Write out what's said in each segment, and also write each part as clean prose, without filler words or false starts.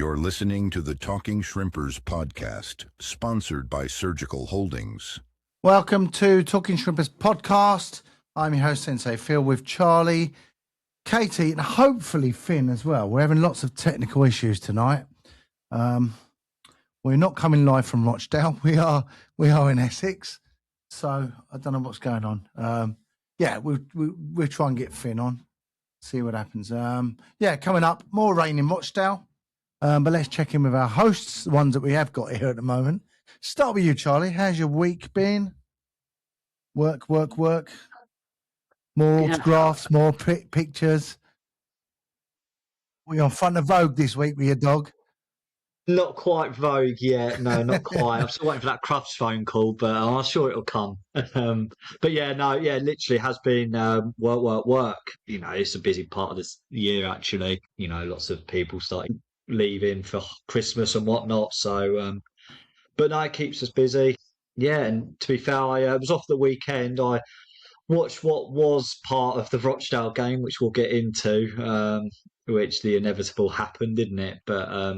You're listening to the Talking Shrimpers podcast, sponsored by Surgical Holdings. Welcome to Talking Shrimpers podcast. I'm your host, Sensei Phil, with Charlie, Katie, and hopefully Finn as well. We're having lots of technical issues tonight. We're not coming live from Rochdale. We are in Essex, so I don't know what's going on. We'll try and get Finn on, see what happens. Coming up, more rain in Rochdale. But let's check in with our hosts, the ones that we have got here at the moment. Start with you, Charlie. How's your week been? Work. More autographs, more pictures. We're on front of Vogue this week with your dog. Not quite Vogue yet. No, not quite. I'm still waiting for that Crufts phone call, but I'm sure it'll come. Literally has been work. You know, it's a busy part of this year, actually. You know, lots of people starting leaving for Christmas and whatnot. So, but no, it keeps us busy. Yeah, and to be fair, I was off the weekend. I watched what was part of the Rochdale game, which we'll get into, which the inevitable happened, didn't it? But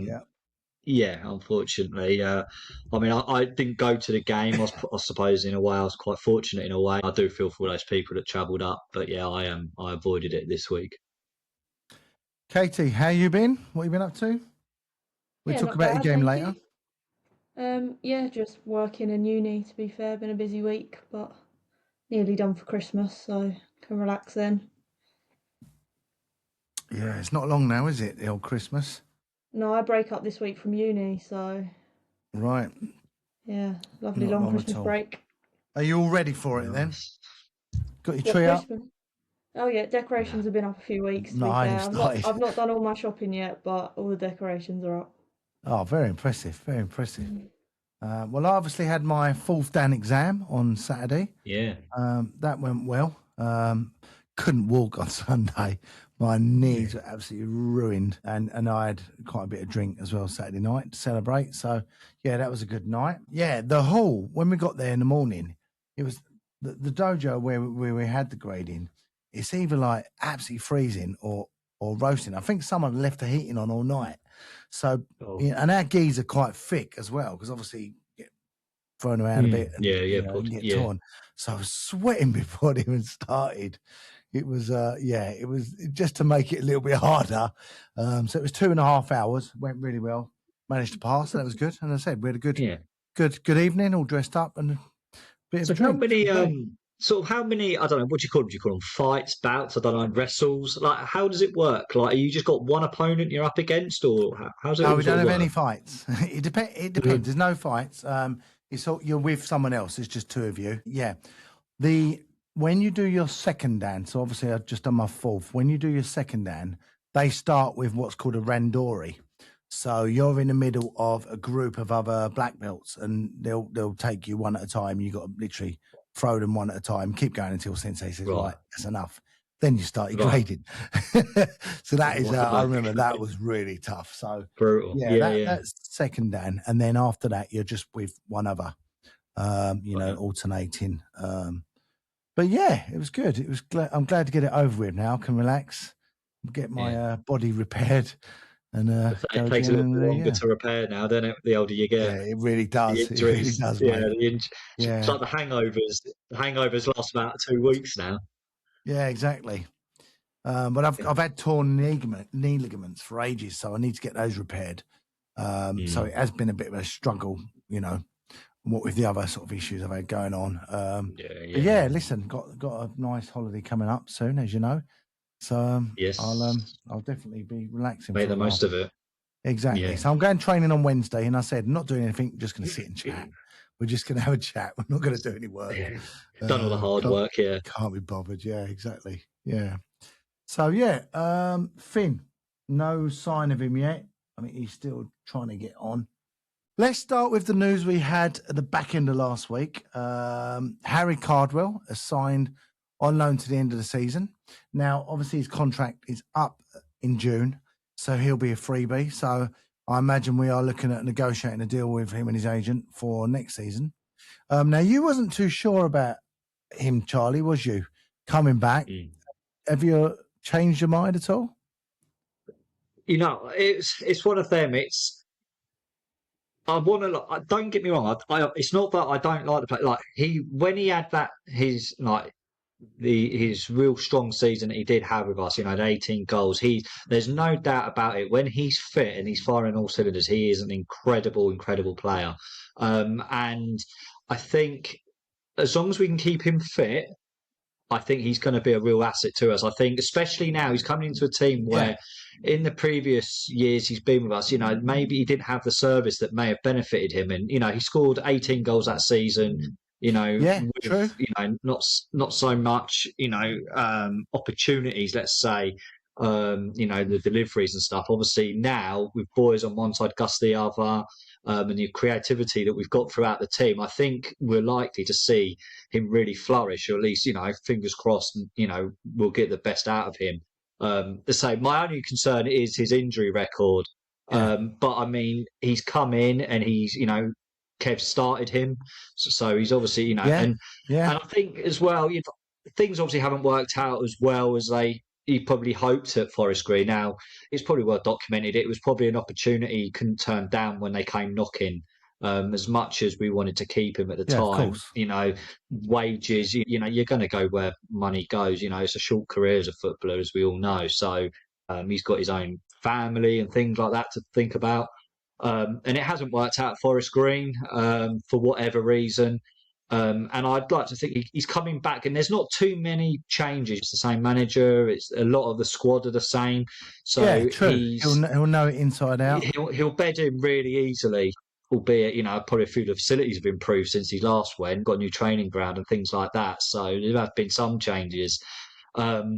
yeah, unfortunately. I didn't go to the game. I suppose in a way I was quite fortunate in a way. I do feel for those people that travelled up, but yeah, I avoided it this week. Katie, how you been? What have you been up to? We'll talk about your game later. Just working in uni, to be fair. Been a busy week, but nearly done for Christmas, so can relax then. Yeah, it's not long now, is it, the old Christmas? No, I break up this week from uni, so... Right. Yeah, lovely long Christmas break. Are you all ready for it then? Got your tree up? Oh yeah, decorations have been up a few weeks, to be fair. I've not done all my shopping yet, but all the decorations are up. Oh, very impressive, very impressive. Well, I obviously had my 4th Dan exam on Saturday. Yeah. That went well. Couldn't walk on Sunday. My knees were absolutely ruined. And I had quite a bit of drink as well Saturday night to celebrate. So, yeah, that was a good night. Yeah, the hall, when we got there in the morning, it was the dojo where we had the grading. It's either like absolutely freezing or roasting. I think someone left the heating on all night. So, and our geese are quite thick as well, because obviously get thrown around a bit and, get torn. So I was sweating before it even started. It was, it was just to make it a little bit harder. So it was 2.5 hours, went really well, managed to pass, and that was good. And as I said, we had a good evening, all dressed up and a bit of a drink. How many, I don't know, what do you call them? Do you call them fights, bouts? I don't know, wrestles? Like, how does it work? Like, you just got one opponent you're up against, or how's it work? No, we don't have any fights. It depends. There's no fights. You're with someone else. It's just 2 of you. Yeah. When you do your second Dan, so obviously I've just done my 4th. When you do your second Dan, they start with what's called a randori. So you're in the middle of a group of other black belts, and they'll take you one at a time. You got to literally throw them one at a time, keep going until Sensei says, right, that's enough. Then you start your grading. So that is, I remember that was really tough. So brutal. That's second Dan. And then after that, you're just with one other, alternating. But yeah, it was good. I'm glad to get it over with now. I can relax, get my body repaired. And it takes a little bit longer to repair now, doesn't it? The older you get, it really does. It really does. It's like the hangovers. The hangovers last about 2 weeks now. Yeah, exactly. But I've had torn knee ligaments for ages, so I need to get those repaired. So it has been a bit of a struggle, what with the other sort of issues I've had going on. Listen, got a nice holiday coming up soon, as you know. So yes, I'll definitely be relaxing. Make the most of it. Exactly. Yeah. So I'm going training on Wednesday, and I said, I'm not doing anything. I'm just going to sit and chat. We're just going to have a chat. We're not going to do any work. Yeah. Done all the hard work. Yeah. Can't be bothered. Yeah, exactly. Yeah. So Finn, no sign of him yet. I mean, he's still trying to get on. Let's start with the news we had at the back end of last week. Harry Cardwell has signed on loan to the end of the season. Now, obviously, his contract is up in June, so he'll be a freebie. So I imagine we are looking at negotiating a deal with him and his agent for next season. Now, you wasn't too sure about him, Charlie, was you, coming back? Have you changed your mind at all? It's one of them. I want to. Don't get me wrong. It's not that I don't like the play. Like when he had his real strong season that he did have with us. The 18 goals. There's no doubt about it. When he's fit and he's firing all cylinders, he is an incredible player. And I think as long as we can keep him fit, I think he's going to be a real asset to us. I think, especially now, he's coming into a team where in the previous years he's been with us, maybe he didn't have the service that may have benefited him. And, he scored 18 goals that season, true. Not so much, opportunities, let's say, the deliveries and stuff. Obviously now with Boys on one side, Gus the other, and the creativity that we've got throughout the team, I think we're likely to see him really flourish, or at least, fingers crossed, we'll get the best out of him. My only concern is his injury record. But I mean, he's come in and he's, Kev started him. So he's obviously, and I think as well, things obviously haven't worked out as well as he probably hoped at Forest Green. Now, it's probably well documented. It was probably an opportunity he couldn't turn down when they came knocking. As much as we wanted to keep him at the time, wages, you're going to go where money goes. It's a short career as a footballer, as we all know. So he's got his own family and things like that to think about. And it hasn't worked out at Forest Green for whatever reason. And I'd like to think he's coming back, and there's not too many changes. It's the same manager. It's a lot of the squad are the same. So true. He'll know it inside out. He'll bed in really easily, albeit, probably a few of the facilities have improved since he last went, got a new training ground and things like that. So there have been some changes. But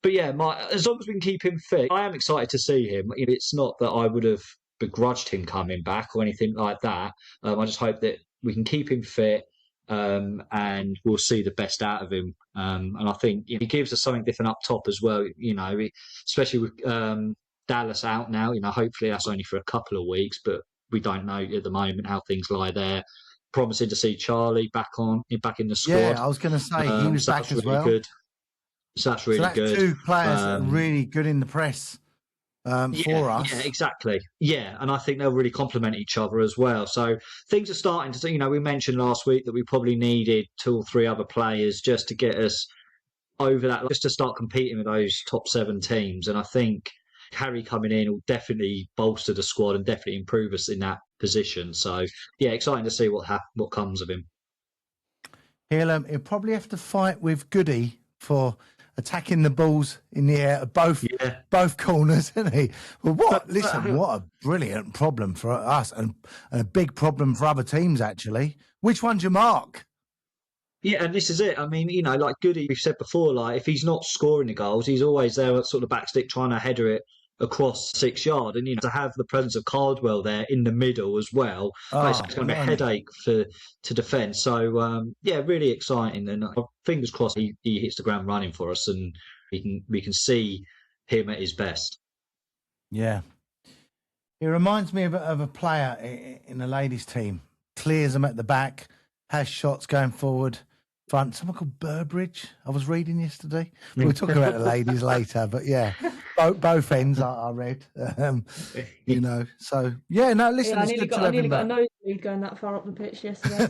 yeah, as long as we can keep him fit, I am excited to see him. It's not that I would have begrudged him coming back or anything like that. I just hope that we can keep him fit. And we'll see the best out of him. And I think he gives us something different up top as well, especially with Dallas out now. Hopefully that's only for a couple of weeks, but we don't know at the moment how things lie there. Promising to see Charlie back in the squad. Yeah, I was going to say he was back as well. Good. So that's really good. Two players that are really good in the press. For us. Yeah, exactly. Yeah, and I think they'll really complement each other as well. So things are starting to, we mentioned last week that we probably needed 2 or 3 other players just to get us over that, just to start competing with those top 7 teams. And I think Harry coming in will definitely bolster the squad and definitely improve us in that position. So yeah, exciting to see what comes of him. He'll probably have to fight with Goody for attacking the balls in the air at both corners, isn't he? Well, what a brilliant problem for us and a big problem for other teams, actually. Which one's your mark? Yeah, and this is it. I mean, like Goody, we've said before, if he's not scoring the goals, he's always there at sort of back stick trying to header it across 6 yard. And, to have the presence of Cardwell there in the middle as well, it's going to be a headache to defend. So, really exciting. And fingers crossed he hits the ground running for us and we can see him at his best. Yeah. It reminds me of a player in the ladies' team. Clears them at the back, has shots going forward. Front, someone called Burbridge. I was reading yesterday. We'll talk about the ladies later, but yeah, both ends I read. So yeah, no. Listen, I nearly got a nosebleed going that far up the pitch yesterday.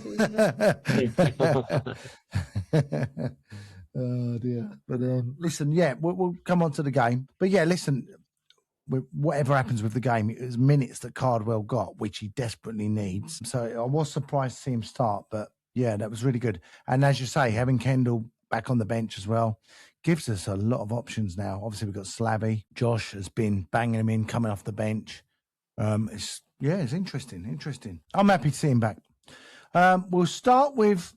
Oh dear. But listen, yeah, we'll come on to the game. But yeah, listen, whatever happens with the game, it was minutes that Cardwell got, which he desperately needs. So I was surprised to see him start, but. Yeah, that was really good. And as you say, having Kendall back on the bench as well gives us a lot of options now. Obviously, we've got Slavy. Josh has been banging him in, coming off the bench. It's interesting. I'm happy to see him back. We'll start with,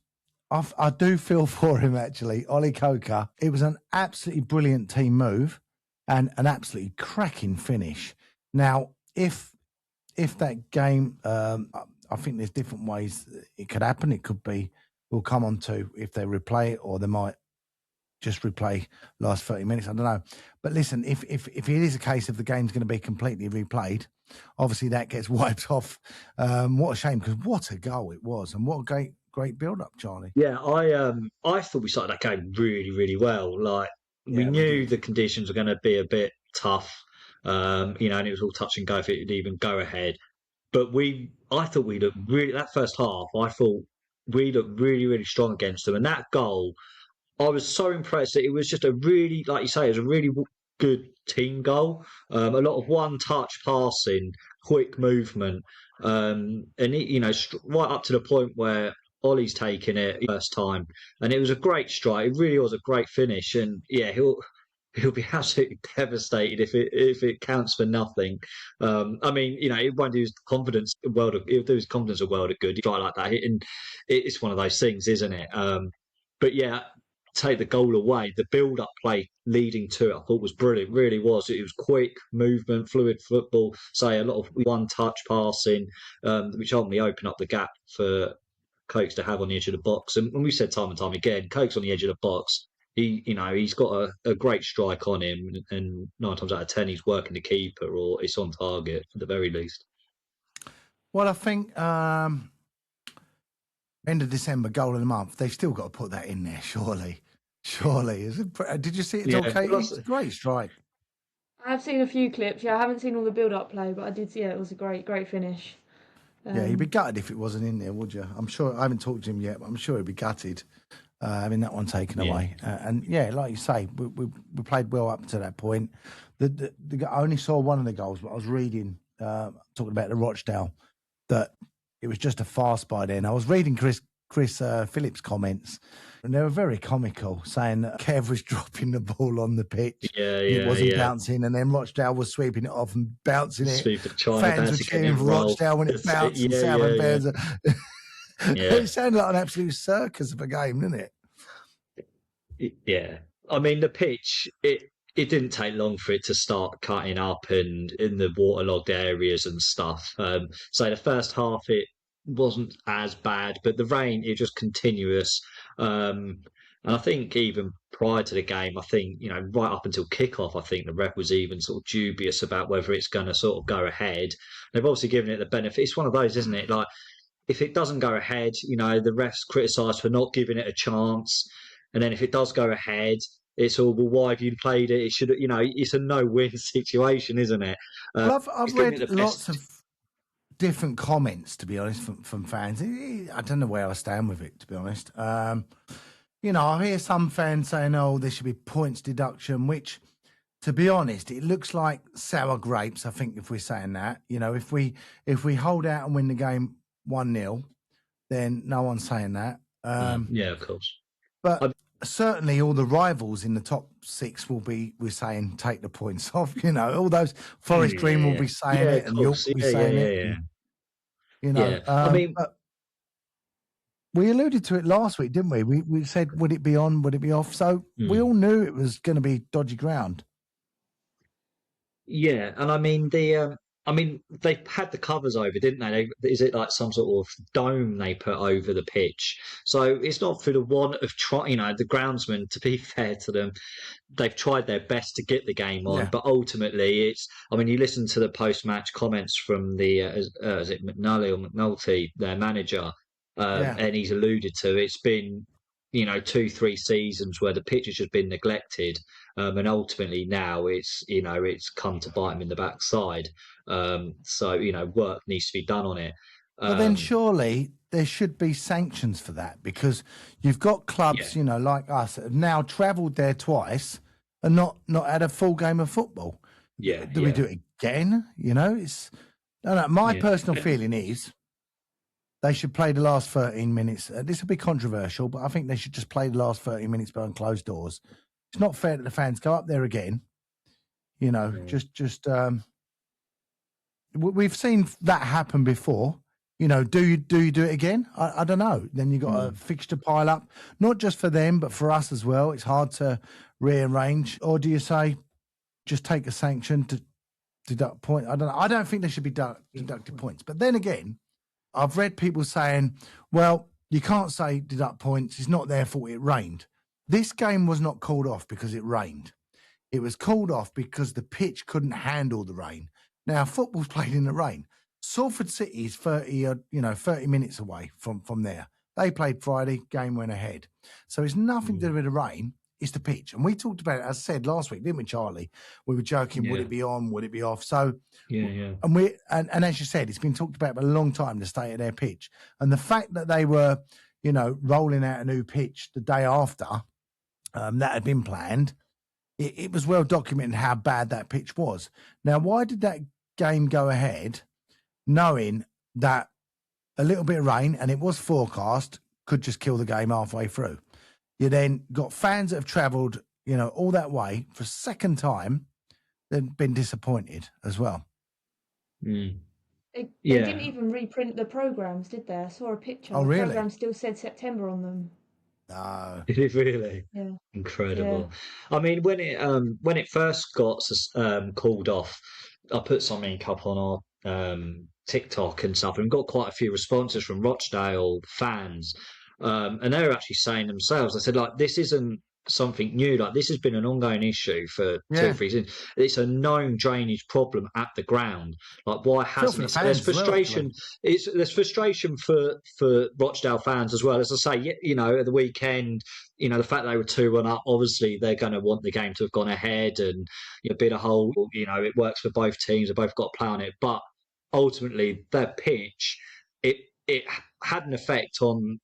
I do feel for him, actually, Ollie Coker. It was an absolutely brilliant team move and an absolutely cracking finish. Now, if that game... I think there's different ways it could happen. It could be, we'll come on to if they replay it, or they might just replay last 30 minutes. I don't know. But listen, if it is a case of the game's going to be completely replayed, obviously that gets wiped off. What a shame, because what a goal it was, and what a great build-up, Charlie. Yeah, I thought we started that game really, really well. We knew the conditions were going to be a bit tough. and it was all touch and go if it would even go ahead. But I thought we looked really, that first half, I thought we looked really, really strong against them. And that goal, I was so impressed that it was just a really, like you say, it was a really good team goal. A lot of one-touch passing, quick movement, and right up to the point where Ollie's taking it first time, and it was a great strike. It really was a great finish, and yeah, he'll be absolutely devastated if it counts for nothing. It won't do his confidence a world of good. Try like that, and it's one of those things, isn't it? But yeah, take the goal away. The build-up play leading to it, I thought was brilliant. Really was. It was quick movement, fluid football. Say a lot of one-touch passing, which ultimately opened up the gap for Cokes to have on the edge of the box. And we said time and time again, Cokes on the edge of the box. He's got a great strike on him, and 9 times out of 10 he's working the keeper or it's on target at the very least. Well, I think end of December, goal of the month. They've still got to put that in there, surely. Did you see it? Okay, it's a great strike. I've seen a few clips. Yeah, I haven't seen all the build-up play, but I did see it. It was a great finish. Yeah, you'd be gutted if it wasn't in there, would you? I'm sure. I haven't talked to him yet, but I'm sure he'd be gutted having that one taken away. And yeah, like you say, we played well up to that point. I only saw one of the goals, but I was reading talking about the Rochdale that it was just a farce by then. I was reading Chris Phillips' comments, and they were very comical, saying that Kev was dropping the ball on the pitch. It wasn't bouncing, and then Rochdale was sweeping it off and bouncing it. Fans were cheering for Rochdale when it bounced, and Southend fans. It sounded like an absolute circus of a game, didn't it? Yeah. I mean, the pitch, it didn't take long for it to start cutting up and in the waterlogged areas and stuff. So the first half, it wasn't as bad, but the rain, it was just continuous. And I think even prior to the game, I think, right up until kickoff, I think the ref was even sort of dubious about whether it's going to sort of go ahead. They've obviously given it the benefit. It's one of those, isn't it? Like, if it doesn't go ahead, the refs criticised for not giving it a chance. And then if it does go ahead, it's all, well, why have you played it? It should, it's a no-win situation, isn't it? Well, I've read lots of different comments, to be honest, from fans. I don't know where I stand with it, to be honest. I hear some fans saying, "Oh, there should be points deduction," which, to be honest, it looks like sour grapes. I think if we're saying that, if we hold out and win the game 1-0, then no one's saying that. Yeah, of course. But certainly all the rivals in the top 6 we're saying take the points off. All those Forest Green will be saying it, and York will be saying it. But we alluded to it last week, didn't we? We said, would it be on? Would it be off? So we all knew it was going to be dodgy ground. Yeah, and I mean they had the covers over, didn't they? Is it like some sort of dome they put over the pitch? So it's not for the want of trying. The groundsmen, to be fair to them, they've tried their best to get the game on, but ultimately it's. I mean, you listen to the post-match comments from the is it McNulty or McNulty, their manager, and he's alluded to it's been 2-3 seasons where the pitch has just been neglected, and ultimately now it's come to bite him in the backside. So work needs to be done on it. But then surely there should be sanctions for that, because you've got clubs, like us, that have now travelled there twice and not had a full game of football. Yeah. Do we do it again? It's my personal feeling is they should play the last 13 minutes. This will be controversial, but I think they should just play the last 13 minutes behind closed doors. It's not fair that the fans go up there again. We've seen that happen before. Do you do it again? I don't know. Then you got a fixture pile up, not just for them, but for us as well. It's hard to rearrange. Or do you say just take a sanction to deduct points? I don't know. I don't think they should be deducted points. But then again, I've read people saying, well, you can't say deduct points. It's not their fault. It rained. This game was not called off because it rained. It was called off because the pitch couldn't handle the rain. Now, football's played in the rain. Salford City is 30 minutes away from there. They played Friday, game went ahead. So it's nothing to do with the rain. it's the pitch. And we talked about it, as I said last week, didn't we, Charlie? We were joking, would it be on, would it be off? So, and as you said, it's been talked about for a long time, the state of their pitch. And the fact that they were, rolling out a new pitch the day after that had been planned, it was well documented how bad that pitch was. Now, why did that game go ahead knowing that a little bit of rain, and it was forecast, could just kill the game halfway through? You then got fans that have travelled, all that way for a second time, they've been disappointed as well. They didn't even reprint the programmes, did they? I saw a picture. Oh, really? The programme still said September on them. No. Did it really? Yeah. Incredible. Yeah. I mean, when it first got called off, I put something up on our TikTok and stuff, and got quite a few responses from Rochdale fans. And they were actually saying themselves, I said, like, this isn't something new. Like, this has been an ongoing issue for 2 or 3 seasons. It's a known drainage problem at the ground. Like, why hasn't it? There's frustration. There's frustration for Rochdale fans as well. As I say, at the weekend, the fact they were 2-1 up, obviously they're going to want the game to have gone ahead and been a whole. It works for both teams. They both got to play on it, but ultimately that pitch, it had an effect on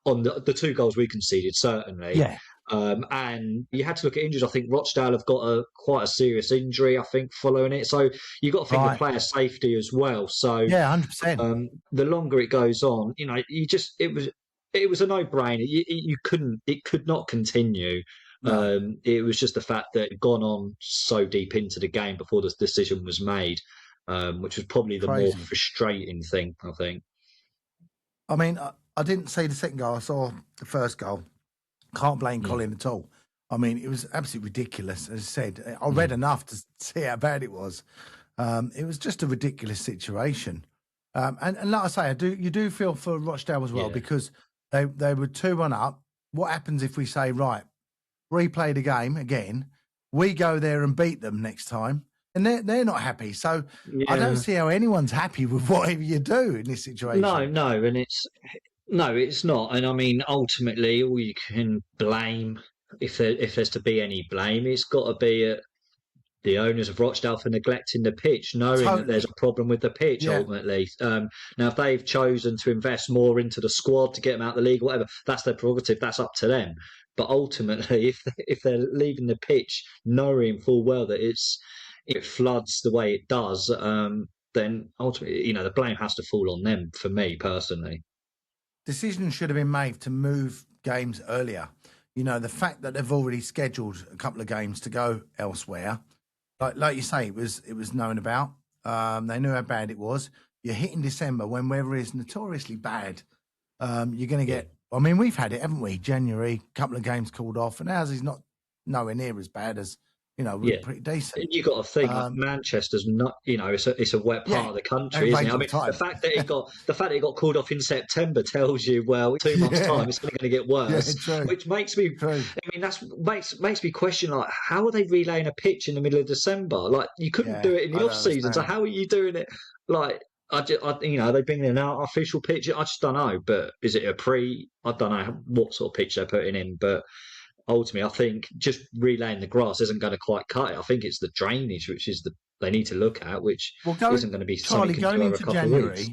the 2 goals we conceded, certainly. Yeah. And you had to look at injuries. I think Rochdale have got quite a serious injury, I think, following it. So you've got to think of player safety as well. So 100%. The longer it goes on, it was a no-brainer. It could not continue. No. It was just the fact that it had gone on so deep into the game before this decision was made, which was probably the more frustrating thing, I think. I mean, I didn't see the second goal. I saw the first goal. Can't blame Colin at all. I mean, it was absolutely ridiculous. As I said, I read enough to see how bad it was. It was just a ridiculous situation. And like I say, you do feel for Rochdale as well, because they were 2-1 up. What happens if we say, right, replay the game again, we go there and beat them next time? And they're not happy. So I don't see how anyone's happy with whatever you do in this situation. No, and it's not. And I mean, ultimately, all you can blame, if there's to be any blame, it's got to be at the owners of Rochdale for neglecting the pitch, knowing that there's a problem with the pitch, ultimately. Now, if they've chosen to invest more into the squad to get them out of the league, whatever, that's their prerogative. That's up to them. But ultimately, if they're leaving the pitch knowing full well that it floods the way it does, then ultimately, the blame has to fall on them, for me personally. Decisions should have been made to move games earlier. The fact that they've already scheduled a couple of games to go elsewhere, like you say, it was known about. They knew how bad it was. You're hitting December when weather is notoriously bad. You're going to get. I mean, we've had it, haven't we? January, couple of games called off, and ours is not nowhere near as bad as. We're pretty decent. You got to think Manchester's not. It's a wet part of the country, isn't it? I mean, the fact that it got called off in September tells you, well, 2 months' time it's going to get worse. Which makes me. I mean, makes me question, like, how are they relaying a pitch in the middle of December? Like, you couldn't do it in the off season. So how are you doing it? Like, they bring in an artificial pitch. I just don't know. But is it a I don't know what sort of pitch they're putting in, but. Ultimately, I think just relaying the grass isn't going to quite cut it. I think it's the drainage, which is they need to look at, which isn't going to be something going into January. Of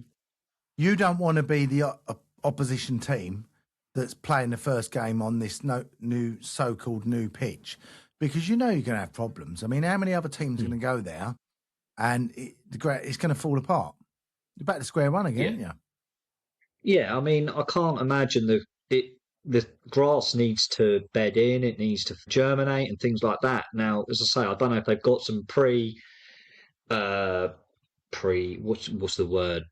you don't want to be the opposition team that's playing the first game on this new so-called new pitch, because you're going to have problems. I mean, how many other teams are going to go there, and it's going to fall apart? You're back to square one again, aren't you? Yeah, I mean, I can't imagine the grass needs to bed in, it needs to germinate and things like that. Now, as I say, I don't know if they've got some what's the word?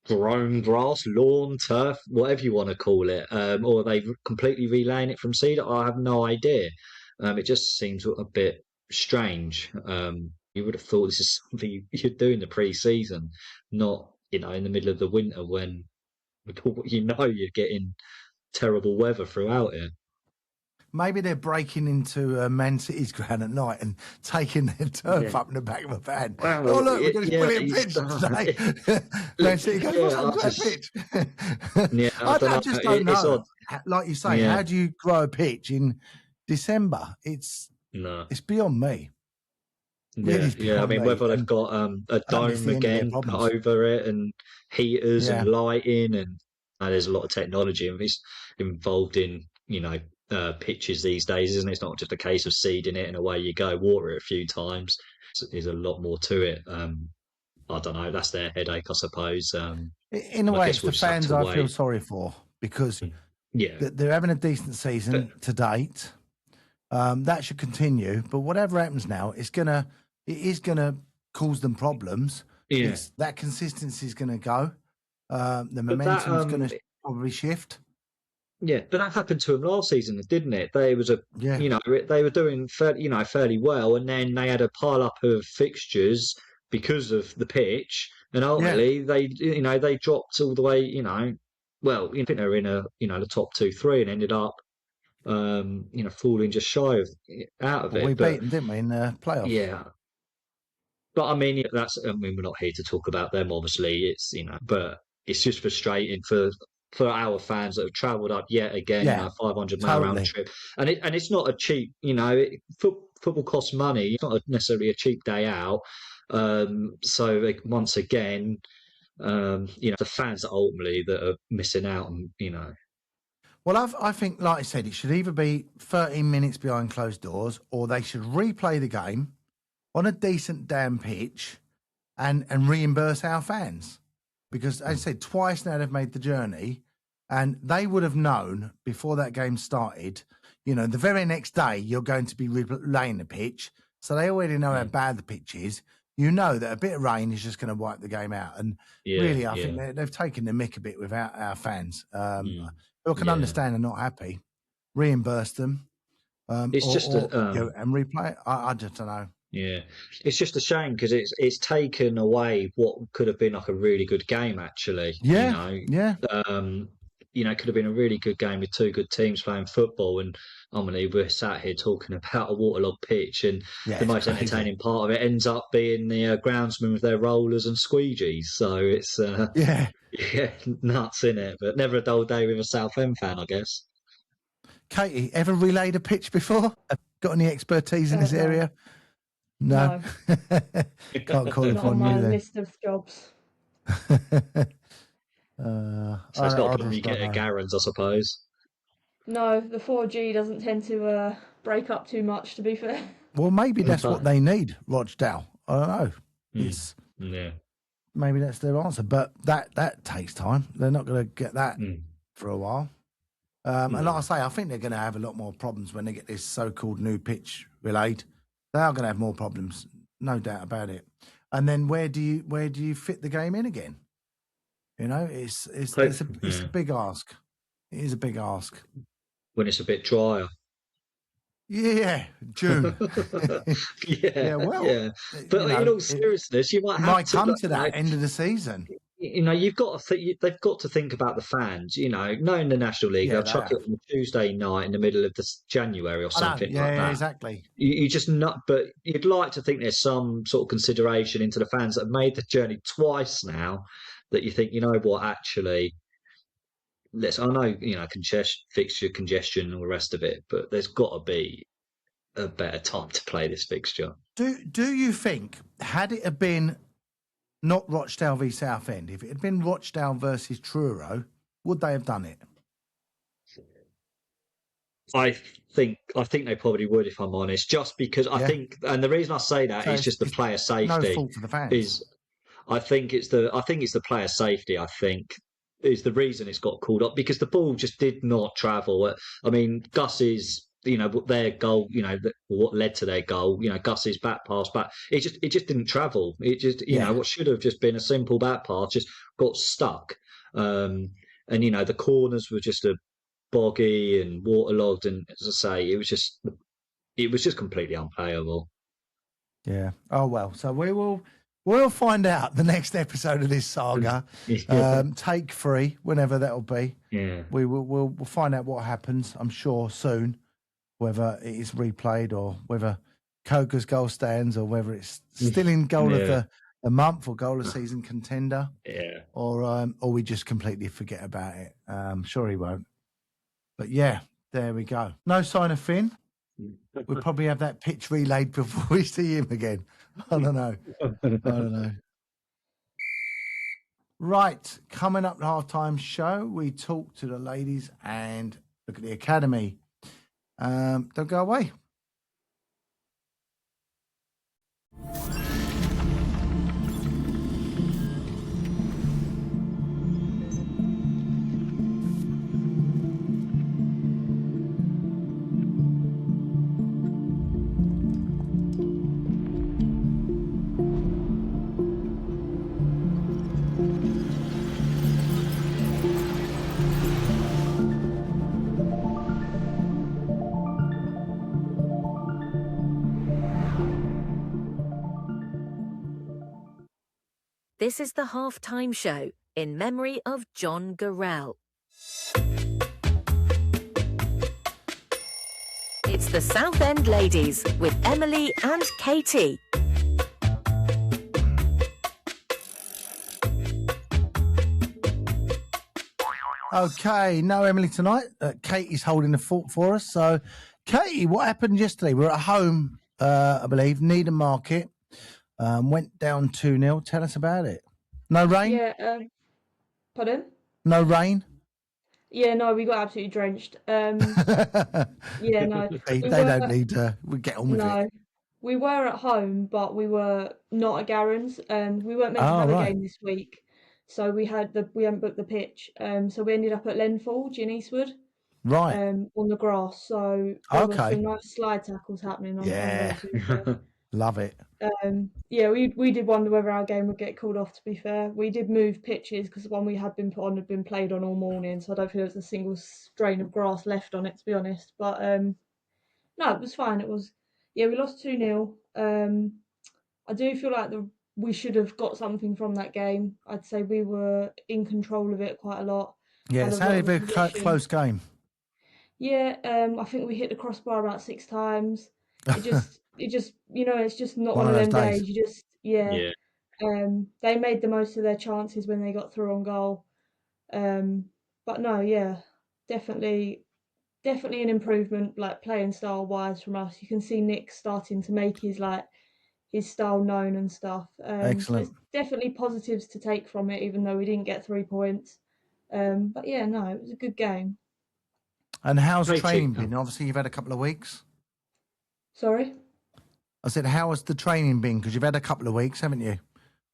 Grown grass, lawn, turf, whatever you want to call it, or are they completely relaying it from seed? I have no idea. It just seems a bit strange. You would have thought this is something you'd do in the pre-season, not in the middle of the winter when you're getting terrible weather throughout it. Maybe they're breaking into Man City's ground at night and taking their turf up in the back of a van. Well, oh, look, we've got this brilliant pitch today. Man City goes, what's that pitch? I just don't know. Like you say, how do you grow a pitch in December. It's beyond me. Really Yeah. I mean, whether they've got a dome again put over it and heaters and lighting, and there's a lot of technology involved in, pitches these days, isn't it? It's not just a case of seeding it and away you go, water it a few times. There's a lot more to it. I don't know. That's their headache, I suppose. In a way, it's the fans I feel sorry for, because they're having a decent season to date. That should continue, but whatever happens now, it is gonna cause them problems. Yeah, that consistency is gonna go. The momentum is gonna probably shift. Yeah, but that happened to them last season, didn't it? They were doing fairly well, and then they had a pile up of fixtures because of the pitch, and ultimately they dropped all the way. Well, I think they were in the top 2-3 and ended up falling just shy of out of it. We beat them, didn't we, in the playoffs? Yeah. But I mean, we're not here to talk about them, obviously. It's but it's just frustrating for our fans that have travelled up yet again, 500-mile round trip, and it's not a cheap, football costs money. It's not necessarily a cheap day out. So once again, the fans are ultimately that are missing out, and Well, I think, like I said, it should either be 13 minutes behind closed doors, or they should replay the game on a decent damn pitch and reimburse our fans. Because, as I said, twice now they've made the journey, and they would have known before that game started, the very next day you're going to be replaying the pitch. So they already know how bad the pitch is. You know that a bit of rain is just going to wipe the game out. And really, I think they've taken the mick a bit without our fans. Who can understand they're not happy. Reimburse them. And replay it. I just don't know. Yeah, it's just a shame because it's taken away what could have been like a really good game, actually. It could have been a really good game with two good teams playing football, and we're sat here talking about a waterlogged pitch, and the most entertaining part of it ends up being the groundsmen with their rollers and squeegees. So it's nuts, in it, but never a dull day with a Southend fan, I guess. Katie, ever relayed a pitch before? Got any expertise in this area? No. Can't call it on my list of jobs. So it's not when you get at Garens, I suppose. No, the 4G doesn't tend to break up too much, to be fair. Well, maybe that's what they need, Rochdale. I don't know. Maybe that's their answer, but that takes time. They're not going to get that for a while. And like I say, I think they're going to have a lot more problems when they get this so-called new pitch relayed. They are going to have more problems, no doubt about it. And then where do you fit the game in again? It's a big ask. It is a big ask. When it's a bit drier. Yeah, June. But in all seriousness, you might come to that end of the season. You've got to they've got to think about the fans. Knowing the National League, they'll chuck it on a Tuesday night in the middle of January or something like that. Yeah, exactly. You just not, but you'd like to think there's some sort of consideration into the fans that have made the journey twice now. That you think, actually, I know, fixture congestion and all the rest of it, but there's got to be a better time to play this fixture. Do you think, had it have been not Rochdale v Southend, if it had been Rochdale versus Truro, would they have done it? I think they probably would, if I'm honest, just because I think, and the reason I say that is just the player safety. No fault for the fans. I think it's the player safety. I think is the reason it's got called up, because the ball just did not travel. Gus's, their goal, what led to their goal, Gus's back pass back, it just didn't travel. It just, what should have just been a simple back pass just got stuck. And the corners were just a boggy and waterlogged, and as I say, it was just completely unplayable. Yeah. Oh well. So we'll find out the next episode of this saga. Take 3, whenever that'll be. Yeah. We'll find out what happens, I'm sure, soon, whether it is replayed or whether Coker's goal stands or whether it's still in goal of the month or goal of season contender. Yeah. Or we just completely forget about it. Sure he won't. But yeah, there we go. No sign of Finn. We'll probably have that pitch relayed before we see him again. I don't know. Right, coming up the halftime show, we talk to the ladies and look at the academy. Don't go away. This is the halftime show in memory of John Gurrell. It's the Southend Ladies with Emily and Katie. Okay, no Emily tonight. Katie's holding the fort for us. So, Katie, what happened yesterday? We were at home, I believe, Needham Market. Went down 2-0. Tell us about it. No rain? Yeah. Pardon? No rain? Yeah, no, we got absolutely drenched. Yeah, no. They don't need to. We get on with it. We were at home, but we were not at Garren's. We weren't meant to have a game this week, so we hadn't booked the pitch. So we ended up at Lenforge in Eastwood. Right. On the grass. So there were some nice slide tackles happening on Love it. Yeah, we did wonder whether our game would get called off, to be fair. We did move pitches because the one we had been put on had been played on all morning, so I don't feel there was a single strain of grass left on it, to be honest. But no, it was fine. We lost 2-0. I do feel like we should have got something from that game. I'd say we were in control of it quite a lot. Yeah, it sounded a very close game. Yeah, I think we hit the crossbar about 6 times. It just, it's just not one of them days. You just, they made the most of their chances when they got through on goal. But no, yeah, definitely an improvement, like playing style wise from us. You can see Nick starting to make his style known and stuff. Excellent. So there's definitely positives to take from it, even though we didn't get 3 points. But yeah, no, it was a good game. And how's training been? Obviously, you've had a couple of weeks. Sorry? I said, how has the training been? Because you've had a couple of weeks, haven't you?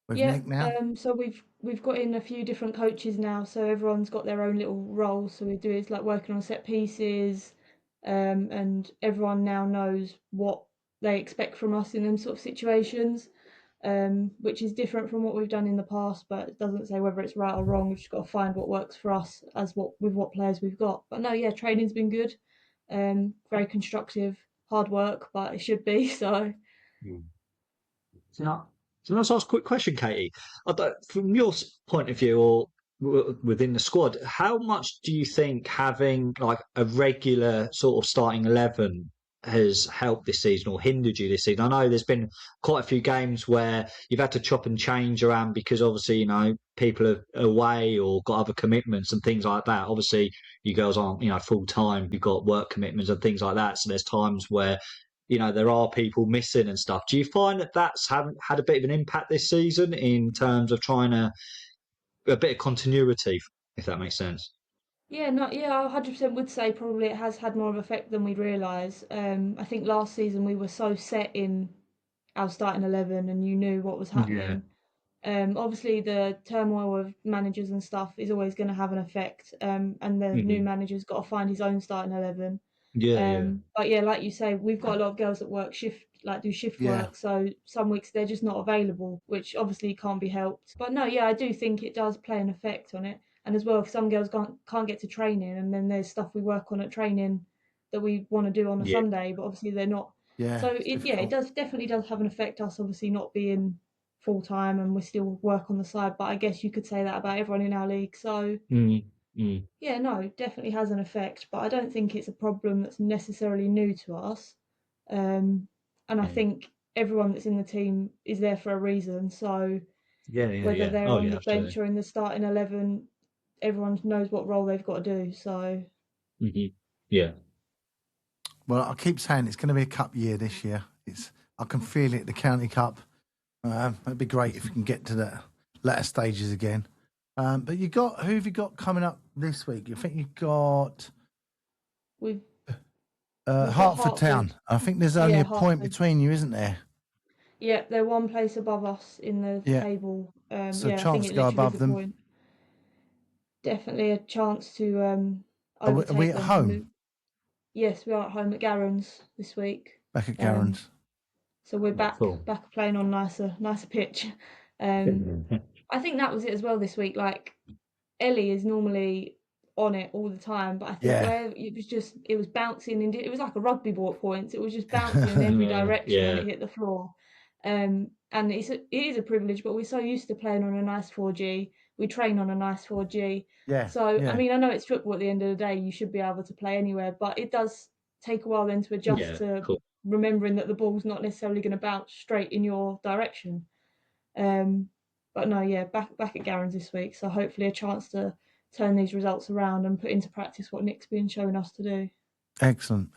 With Nick now? So we've got in a few different coaches now, so everyone's got their own little roles. So we do is like working on set pieces, and everyone now knows what they expect from us in them sort of situations, which is different from what we've done in the past, but it doesn't say whether it's right or wrong. We've just got to find what works for us with what players we've got. But no, yeah, training's been good, very constructive, hard work, but it should be so. So let's ask a quick question, Katie. From your point of view, or within the squad, how much do you think having like a regular sort of starting 11 has helped this season or hindered you this season? I know there's been quite a few games where you've had to chop and change around because obviously, people are away or got other commitments and things like that. Obviously, you girls aren't, full time. You've got work commitments and things like that. So there's times where there are people missing and stuff. Do you find that that's had a bit of an impact this season in terms of trying a bit of continuity, if that makes sense? Yeah, I 100% would say probably it has had more of an effect than we'd realise. I think last season we were so set in our starting 11 and you knew what was happening. Obviously the turmoil of managers and stuff is always going to have an effect, and the new manager's got to find his own starting 11. But yeah, like you say, we've got a lot of girls that work do shift work, so some weeks they're just not available, which obviously can't be helped. But no, yeah, I do think it does play an effect on it. And as well, if some girls can't get to training, and then there's stuff we work on at training that we want to do on a Sunday, but obviously they're not. So it definitely does have an effect, us obviously not being full time, and we still work on the side. But I guess you could say that about everyone in our league. So yeah, no, definitely has an effect, but I don't think it's a problem that's necessarily new to us. And I think everyone that's in the team is there for a reason. So whether they're on the bench or in the starting 11, everyone knows what role they've got to do. So Well, I keep saying it's going to be a cup year this year. I can feel it, the county cup. It'd be great if we can get to the latter stages again. But who have you got coming up this week? You think you've got We've Hertford Town. I think there's only a point Hertford. between you, isn't there? Yeah, they're one place above us in the table. So I chance think to it go literally above is a them. point. Definitely a chance to Are overtake we at them. home? Yes, we are at home at Garren's this week. Back at Garren's. So we're back playing on nicer pitch. I think that was it as well this week. Like Ellie is normally on it all the time, but I think where it was bouncing it was like a rugby ball at points. It was just bouncing in every direction when it hit the floor. And it is a privilege, but we're so used to playing on a nice 4G. We train on a nice 4G. Yeah. So I mean, I know it's football at the end of the day. You should be able to play anywhere, but it does take a while then to adjust to remembering that the ball's not necessarily going to bounce straight in your direction. But no, back at Garren's this week. So hopefully a chance to turn these results around and put into practice what Nick's been showing us to do. Excellent.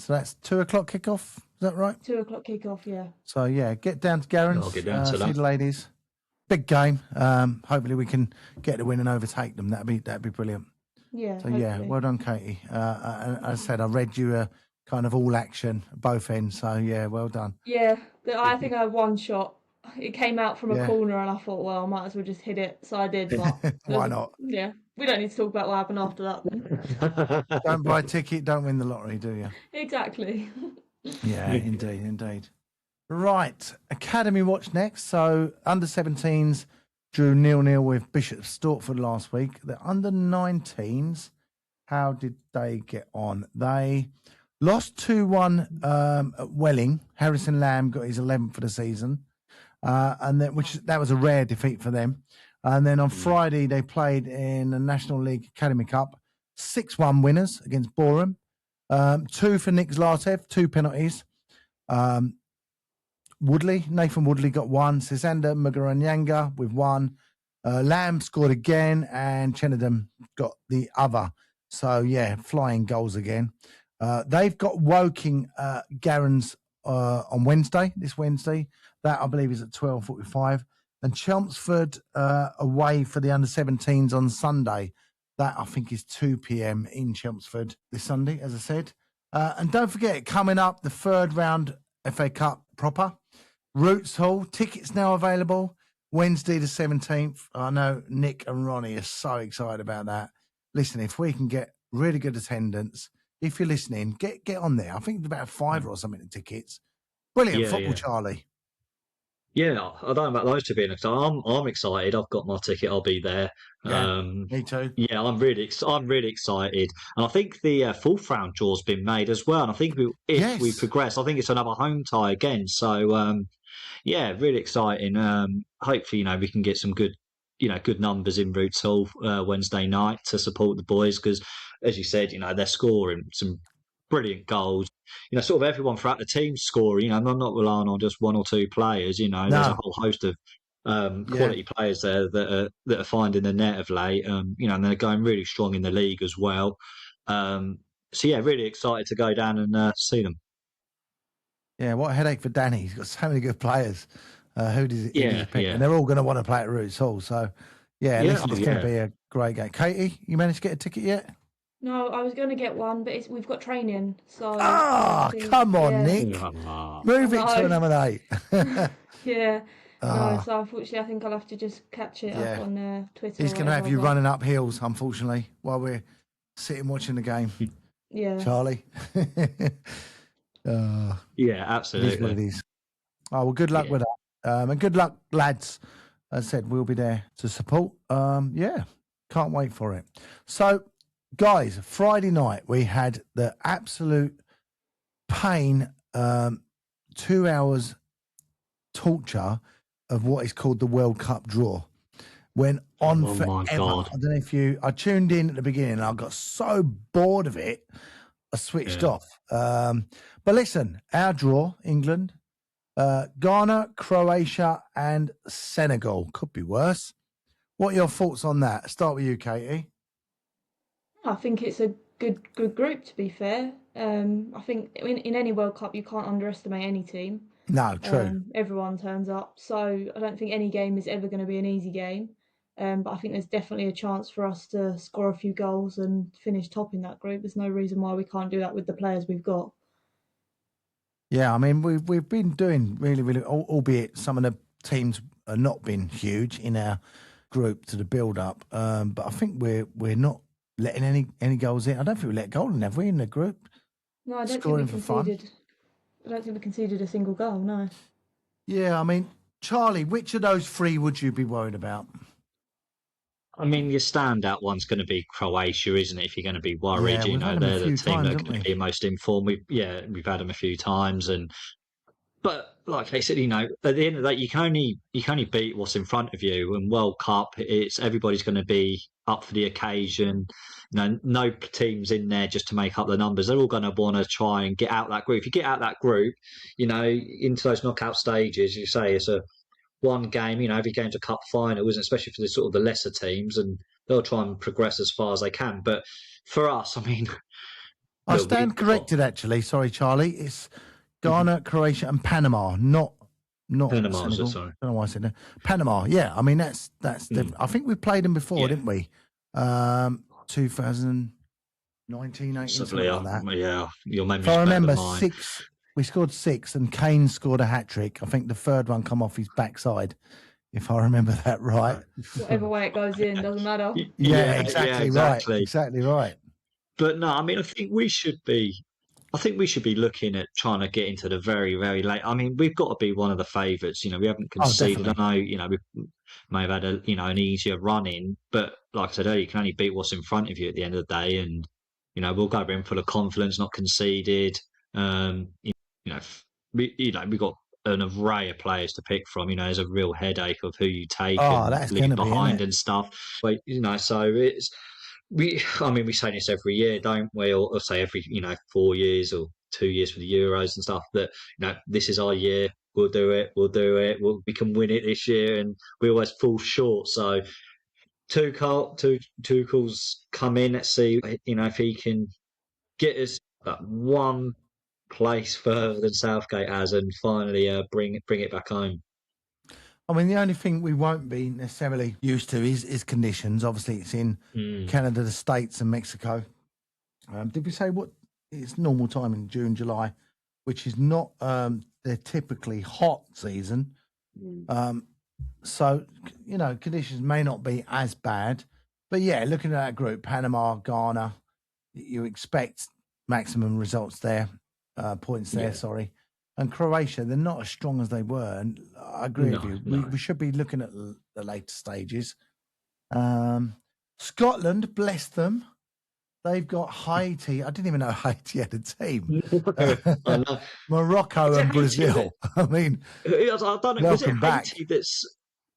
So that's 2:00 kickoff. Is that right? 2:00 kickoff, yeah. So get down to Garren's. I'll get down to see that. the ladies. Big game. Hopefully we can get the win and overtake them. That'd be brilliant. Yeah. So hopefully. well done, Katie. And as I said, I read you a kind of all action both ends. So well done. Yeah, I think I had one shot. It came out from a corner, and I thought, well, I might as well just hit it. So I did. But Why not? Yeah, we don't need to talk about what happened after that. Don't buy a ticket, don't win the lottery, do you? Exactly. Yeah, indeed. Right, Academy Watch next. So under 17s drew 0-0 with Bishop Stortford last week. The under 19s, how did they get on? They lost 2-1 at Welling. Harrison Lamb got his 11th for the season, and then that was a rare defeat for them. And then on Friday they played in the National League Academy Cup, 6-1 winners against Boreham. 2 for Nick Zlatev, 2 penalties. Nathan Woodley got 1. Sisander Mugaranyanga with 1. Lamb scored again, and Chenadam got the other. So flying goals again. They've got Woking Garren's on this Wednesday. That I believe is at 12:45. And Chelmsford away for the under 17s on Sunday. That I think is 2 p.m. in Chelmsford this Sunday, as I said. And don't forget, coming up, the 3rd round FA Cup proper. Roots Hall, tickets now available. Wednesday the 17th. I know Nick and Ronnie are so excited about that. Listen, if we can get really good attendance, if you're listening, get on there. I think it's about 5 or something in tickets. Brilliant football, Charlie. Yeah, I don't know about those two being excited. I'm excited. I've got my ticket. I'll be there. Yeah, me too. Yeah, I'm really excited, and I think the 4th round draw's been made as well. And I think if we progress, I think it's another home tie again. So really exciting. Hopefully, we can get some good numbers in Roots Hall Wednesday night to support the boys because, as you said, they're scoring some brilliant goals. Sort of everyone throughout the team scoring. I'm not relying on just 1 or 2 players. There's a whole host of quality players there that are finding the net of late. And they're going really strong in the league as well. Really excited to go down and see them. Yeah, what a headache for Danny. He's got so many good players. Who does he pick? Yeah. And they're all going to want to play at Roots Hall. So, listen, it's going to be a great game. Katie, you managed to get a ticket yet? No, I was going to get one, but we've got training. So come on, Nick. Move it to another day. Yeah. No, so unfortunately, I think I'll have to just catch it up on Twitter. He's going to have you running up hills, unfortunately, while we're sitting watching the game. Yeah. Charlie. Yeah, absolutely. It is what it is. Oh, well, good luck with that. And good luck, lads. As I said, we'll be there to support. Can't wait for it. So, guys, Friday night, we had the absolute pain, 2 hours torture of what is called the World Cup draw. Went on forever. My God. I don't know I tuned in at the beginning and I got so bored of it, I switched off. But listen, our draw, England, Ghana, Croatia, and Senegal. Could be worse. What are your thoughts on that? Start with you, Katie. I think it's a good group, to be fair. I think in any World Cup you can't underestimate any team. No, true. Everyone turns up, so I don't think any game is ever going to be an easy game. But I think there's definitely a chance for us to score a few goals and finish top in that group. There's no reason why we can't do that with the players we've got. Yeah, I mean, we've been doing really, albeit some of the teams have not been huge in our group to the build-up. But I think we're not letting any goals in. I don't think we let a goal in, have we, in the group? No, I don't Scoring think we for fun. conceded. I don't think we conceded a single goal. No. Yeah, I mean, Charlie, which of those three would you be worried about? I mean, your standout one's going to be Croatia, isn't it? If you're going to be worried, Yeah, you we've know, had them a they're the few team times, that are haven't going to we? be most informed. We've had them a few times, but like I said, you know, at the end of that, you can only beat what's in front of you. And World Cup, it's everybody's going to be up for the occasion. You know, no team's in there just to make up the numbers. They're all going to want to try and get out that group. If you get out that group, you know, into those knockout stages, you say it's a one game. You know, every game's a cup final, isn't it? Especially for the sort of the lesser teams, and they'll try and progress as far as they can. But for us, I mean, I look, stand corrected, actually. Sorry, Charlie. It's Ghana, Croatia, and Panama, not Panama, Senegal. sorry. I don't know why I said that. Panama. Yeah, I mean that's I think we played them before, Yeah. didn't we? 2019, 18, something like that. Yeah, your memory's If I better remember, than mine. we scored 6, and Kane scored a hat trick. I think the third one come off his backside, if I remember that right. Whatever way it goes in, doesn't matter. Yeah, exactly right. Exactly right. But no, I mean, I think we should be looking at trying to get into the very, very late. I mean, we've got to be one of the favourites. You know, we haven't conceded. I know, you know, we may have had an easier run in, but like I said earlier, you can only beat what's in front of you at the end of the day. And you know, we'll go in full of confidence, not conceded. We've got an array of players to pick from. You know, there's a real headache of who you take and that's leave going to be behind and stuff. But you know, so it's. We say this every year, don't we? Or say every 4 years or 2 years for the Euros and stuff. That this is our year. We'll do it. We can win it this year, and we always fall short. So Tuchel's come in. Let's see, if he can get us that one place further than Southgate has, and finally bring it back home. I mean, the only thing we won't be necessarily used to is conditions. Obviously, it's in Canada, the States, and Mexico. Did we say what it's normal time in June, July, which is not their typically hot season. So, conditions may not be as bad. But yeah, looking at that group, Panama, Ghana, you expect maximum results there, points there, sorry. And Croatia, they're not as strong as they were. And I agree with you. We should be looking at the later stages. Scotland, bless them. They've got Haiti. I didn't even know Haiti had a team. Morocco and Brazil. I mean, I don't know. Was it welcome back. Haiti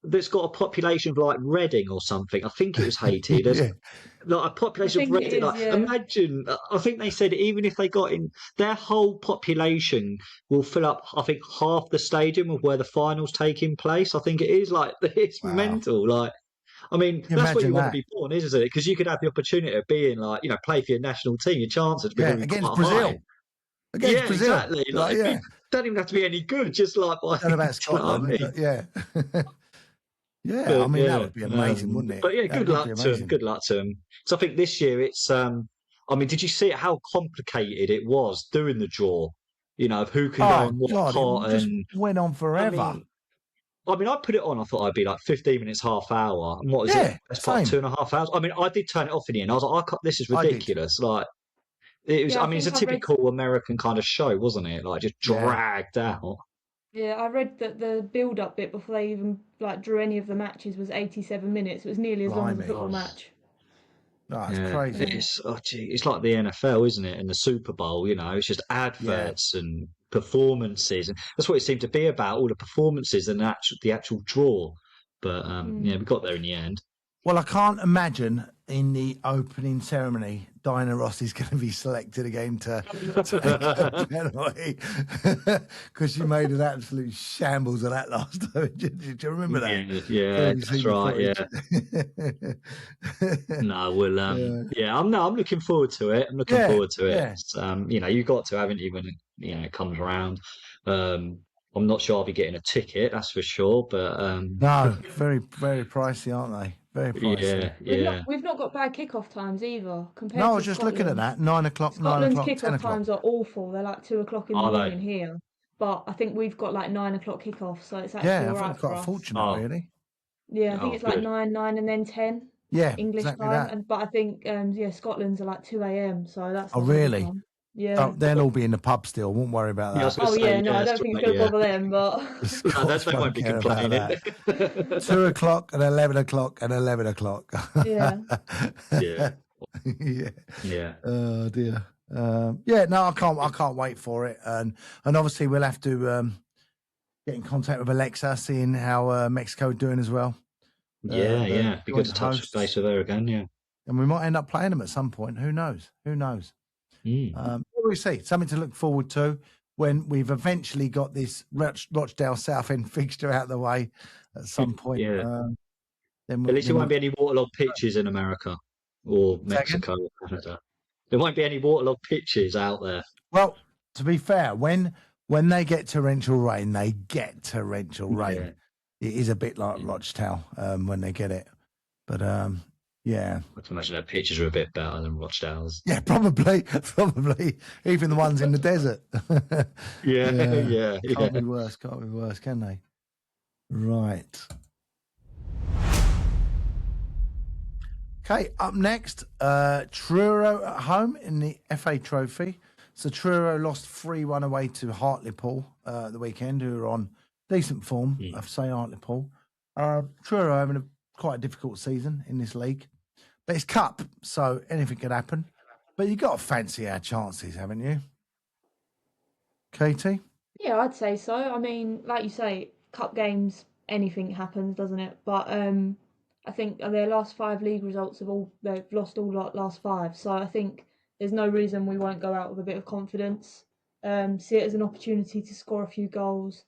that's got a population of like Reading or something? I think it was Haiti. There's like a population of Reading. Imagine, I think they said even if they got in, their whole population will fill up, I think, half the stadium of where the final's taking place. I think it is it's mental. Like, I mean, that's what you want to be born, isn't it? Because you could have the opportunity of being play for your national team. Your chances against Brazil. High. Against Brazil. Exactly. Don't even have to be any good. Just like I don't know about Scotland, but yeah. Yeah, I mean, that would be amazing, wouldn't it? But yeah, good luck to them. Good luck to them. So I think this year it's. I mean, did you see how complicated it was doing the draw? Of who can go in what part, it just and went on forever. I mean, I put it on. I thought I'd be like 15 minutes, half hour. And what is it? That's about 2.5 hours. I mean, I did turn it off in the end. I was like, this is ridiculous. Like, it was. I mean, it's a typical American kind of show, wasn't it? Like, just dragged out. Yeah, I read that the build-up bit before they even drew any of the matches was 87 minutes. It was nearly as long as a football match. Oh, it's crazy. It's like the NFL, isn't it? And the Super Bowl, it's just adverts and performances. And that's what it seemed to be about, all the performances and the actual draw. But, we got there in the end. Well, I can't imagine in the opening ceremony, Diana Ross is going to be selected again to take a penalty because she made an absolute shambles of that last time. Do you remember that? Yeah, that's right. Yeah. No, we'll. I'm looking forward to it. I'm looking forward to it. Yeah. You've got to, haven't you, when it comes around. I'm not sure I'll be getting a ticket, that's for sure. But no, very, very pricey, aren't they? Very pricey. We've not got bad kickoff times either. Compared no, to I was just looking at that. 9 o'clock, 9 Scotland's o'clock, 10 kickoff o'clock. times are awful. They're like 2 o'clock in the morning here. But I think we've got like 9 o'clock kickoff, so it's actually all right for us. Quite fortunate, really. Yeah, I think it's like 9, and then 10. Yeah, English exactly time. that. But I think Scotland's are like 2 a.m. So that's. Oh, really? Yeah. They'll all be in the pub still. Won't worry about that. I don't think it's going to bother them, but they won't be complaining. 2 o'clock and 11 o'clock and 11 o'clock. Yeah. Yeah. Oh dear. No, I can't wait for it, and obviously we'll have to get in contact with Alexa, seeing how Mexico are doing as well. Be good to touch base with her again. Yeah, and we might end up playing them at some point. Who knows? We'll see. Something to look forward to when we've eventually got this Rochdale Southend fixture out of the way at some point. Then at least there won't be any waterlogged pitches in America or Mexico or Canada. There won't be any waterlogged pitches out there. Well, to be fair, when they get torrential rain, they get torrential rain. Yeah. It is a bit like Rochdale when they get it. But yeah. I can imagine their pitches are a bit better than Rochdale's. Yeah, probably. Even the ones in the desert. Yeah. Can't be worse, can they? Right. Okay, up next, Truro at home in the FA Trophy. So Truro lost 3-1 away to Hartlepool the weekend, who are on decent form, I say Hartlepool. Truro having quite a difficult season in this league. But it's cup, so anything could happen. But you've got to fancy our chances, haven't you? Katie? Yeah, I'd say so. I mean, like you say, cup games, anything happens, doesn't it? But I think their last 5 league results they've lost all last 5. So I think there's no reason we won't go out with a bit of confidence. See it as an opportunity to score a few goals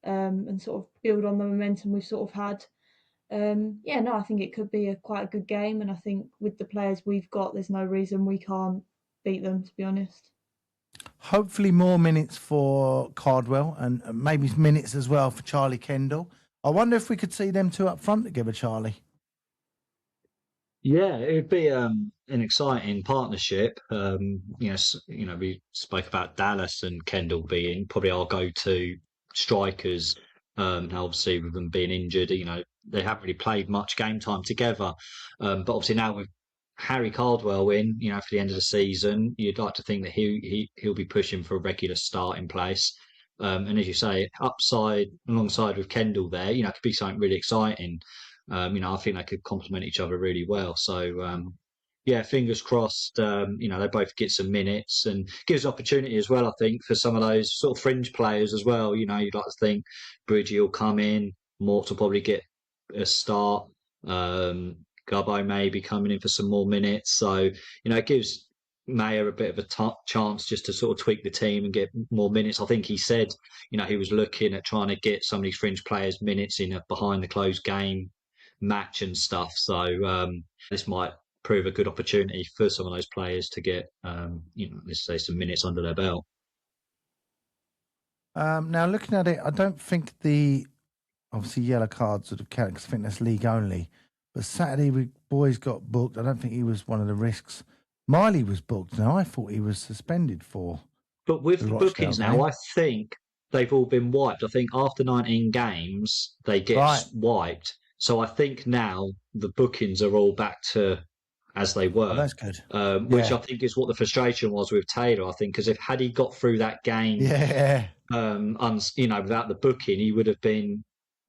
and sort of build on the momentum we've sort of had. I think it could be quite a good game, and I think with the players we've got, there's no reason we can't beat them, to be honest. Hopefully more minutes for Cardwell and maybe minutes as well for Charlie Kendall. I wonder if we could see them two up front together, Charlie. Yeah, it would be an exciting partnership. We spoke about Dallas and Kendall being probably our go-to strikers. Obviously, with them being injured, they haven't really played much game time together. But obviously now with Harry Cardwell in, for the end of the season, you'd like to think that he'll be pushing for a regular starting place. And as you say, alongside with Kendall there, could be something really exciting. I think they could complement each other really well. So, fingers crossed, they both get some minutes and gives opportunity as well, I think, for some of those sort of fringe players as well. You'd like to think Bridgie will come in, Mort will probably get a start, Gubbo may be coming in for some more minutes. So, it gives Mayer a bit of a chance just to sort of tweak the team and get more minutes. I think he said, he was looking at trying to get some of these fringe players minutes in a behind the closed game match and stuff. So this might prove a good opportunity for some of those players to get, let's say, some minutes under their belt. Now, looking at it, I don't think obviously yellow cards would have counted because I think that's league only. But Saturday, boys got booked. I don't think he was one of the risks. Miley was booked. Now, I thought he was suspended for. But with the bookings now, I think they've all been wiped. I think after 19 games, they get wiped. So I think now the bookings are all back to as they were. Oh, that's good. Which I think is what the frustration was with Taylor. I think because had he got through that game, without the booking, he would have been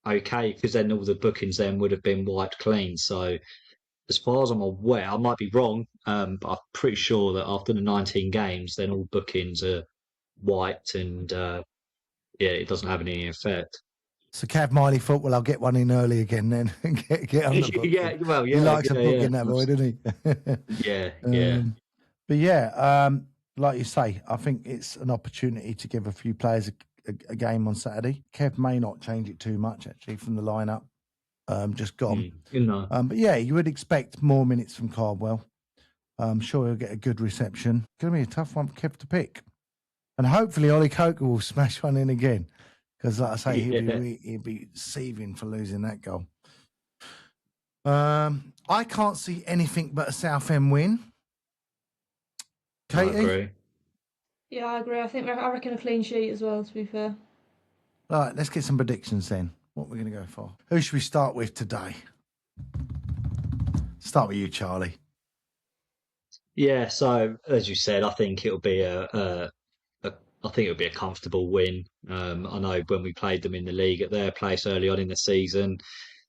okay. Because then all the bookings then would have been wiped clean. So as far as I'm aware, I might be wrong, but I'm pretty sure that after the 19 games, then all bookings are wiped and it doesn't have any effect. So Cav Miley thought, well, I'll get one in early again then and get on the book. Yeah, well, yeah. He likes yeah, a book in that boy, doesn't he? Yeah. But yeah, like you say, I think it's an opportunity to give a few players a game on Saturday. Kev may not change it too much, actually, from the lineup. Just gone. But yeah, you would expect more minutes from Cardwell. I'm sure he'll get a good reception. Going to be a tough one for Kev to pick. And hopefully Ollie Coker will smash one in again. Because, like I say, he'll be seething for losing that goal. I can't see anything but a Southend win. Katie? I agree. Yeah, I agree. I reckon a clean sheet as well, to be fair. All right, let's get some predictions then. What we're going to go for? Who should we start with today? Start with you, Charlie. Yeah, so as you said, I think it'll be a comfortable win. I know when we played them in the league at their place early on in the season,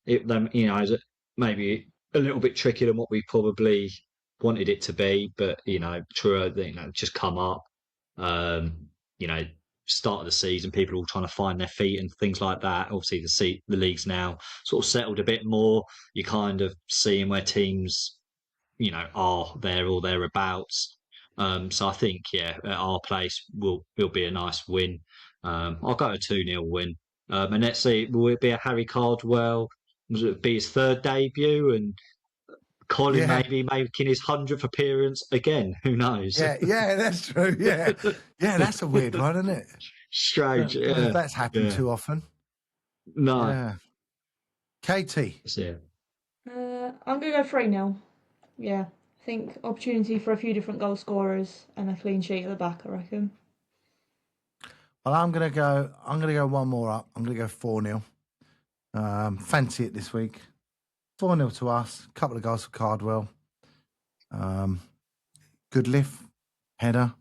was maybe a little bit trickier than what we probably wanted it to be. But Truro, just come up. Start of the season, people are all trying to find their feet and things like that. Obviously, the league's now sort of settled a bit more. You're kind of seeing where teams, are there or thereabouts. So I think, at our place will be a nice win. I'll go a 2-0 win. And let's see, will it be a Harry Cardwell? Will it be his third debut? And Colin maybe making his 100th appearance again? Who knows? Yeah, that's true. Yeah, that's a weird one, isn't it? Strange. That's happened too often. No. Yeah. Katie. Yeah. I'm going to go 3-0. Yeah. I think opportunity for a few different goal scorers and a clean sheet at the back, I reckon. Well, I'm gonna go one more up. I'm gonna go 4-0. Fancy it this week. 4-0 to us. A couple of goals for Cardwell. Good lift, header,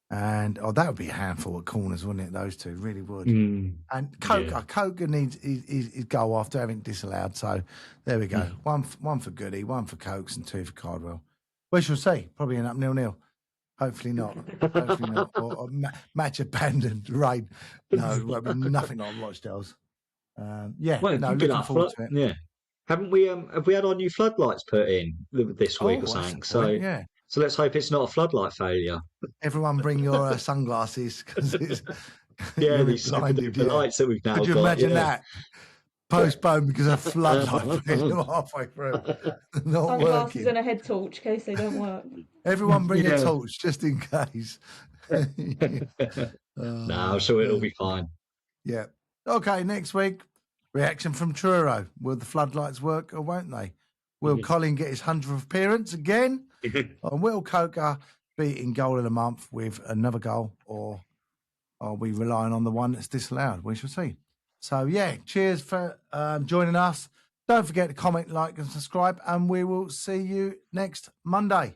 and that would be a handful of corners, wouldn't it? Those two really would. And Coker needs his goal after having disallowed. So there we go. One for Goody, one for Cokes, and 2 for Cardwell. We shall see. Probably end up 0-0. Hopefully not. Or match abandoned. Rain. No, it won't be nothing like Rochdale's. Looking forward to it. Yeah. Haven't we? Have we had our new floodlights put in this week or something? So let's hope it's not a floodlight failure. Everyone, bring your sunglasses because it's these blinded. lights that we've now got. Could you imagine that? Postponed because of floodlight halfway through. Not Sunglasses working. and a head torch in case they don't work. Everyone bring a torch just in case. No, so it'll be fine. Yeah. Okay, next week, reaction from Truro. Will the floodlights work or won't they? Will Colin get his 100th appearance again? And will Coker be in goal of the month with another goal, or are we relying on the one that's disallowed? We shall see. So, cheers for joining us. Don't forget to comment, like, and subscribe, and we will see you next Monday.